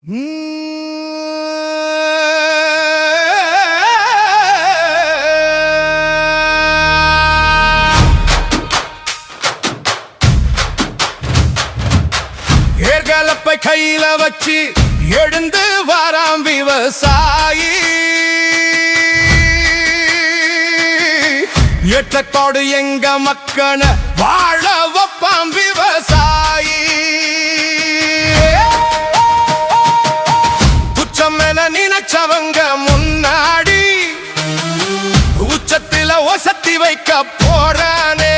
ஏர்கலப்பை கையில வச்சு எழுந்து வாராம் விவசாயி. எட்டத்தோடு எங்க மக்கன வாழ வைப்பாம் விவசாயி. துச்சம் என நினைச்சவங்க முன்னாடி உச்சத்தில ஒசத்தி வைக்க போறானே.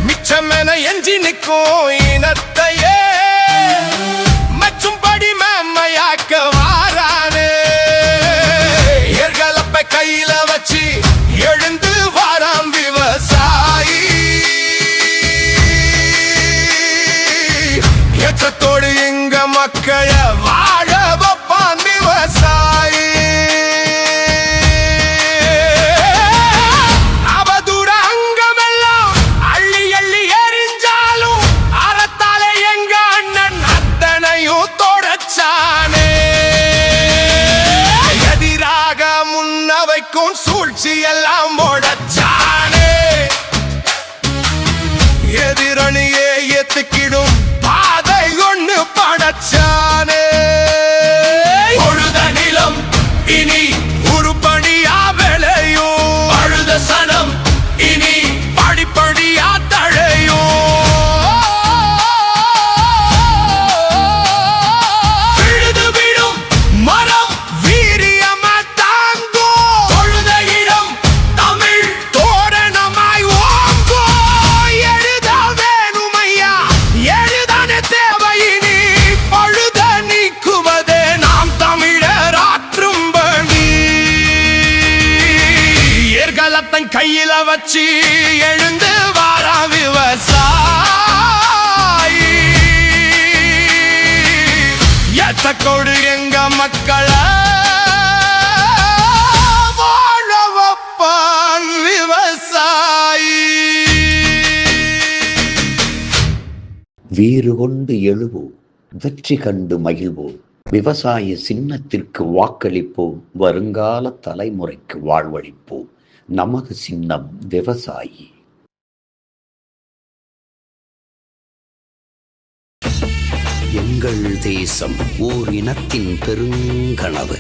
மிச்சம் என எஞ்சி நிற்கும் இனத்தையே மச்சும்படி மேன்மையாக்க வாரானே. ஏர்களப்பை கையில வச்சு எழுந்து வாராம் விவசாயி. ஏற்றத்தோடு எங்க மக்களை வாழ வைப்பான் விவசாயி. அவதூற அங்கமெல்லாம் அள்ளி அள்ளி எரிஞ்சாலும் அறத்தாலே எங்க அண்ணன் அத்தனையும் தொடச்சானே. எதிராக முன்னவைக்கும் சூழ்ச்சி எல்லாம் முடச்சானே. எதிரணியே ஏத்துக்கிடும் பாதை ஒண்ணு படைச்சானே. பொழுத நிலம் இனி உருப்படியா விளையும். அழுத சனம் இனி படிப்படியா தழையும். விழுது விடும் மரம் வீரியமா தாங்கும். பொழுத இடம் தமிழ் தோரணமாய் ஓங்கும். எழுத வேணுமையா எழுதான தேவையினி. பழுத நீக்குவதே நாம் தமிழர் ஆற்றும் பணி. ஏர்களத்தன் கையில வச்சு எழுந்து வாரா விவசாயி. எத்தக்கோடு எங்க மக்களை வாழ வைப்பான் விவசாயி. வீறு கொண்டு எழுவோம், வெற்றி கண்டு மகிழ்வோம். விவசாய சின்னத்திற்கு வாக்களிப்போம், வருங்கால தலைமுறைக்கு வாழ்வளிப்போம். நமது சின்னம் விவசாயி. எங்கள் தேசம் ஓர் இனத்தின் பெருங்கனவு.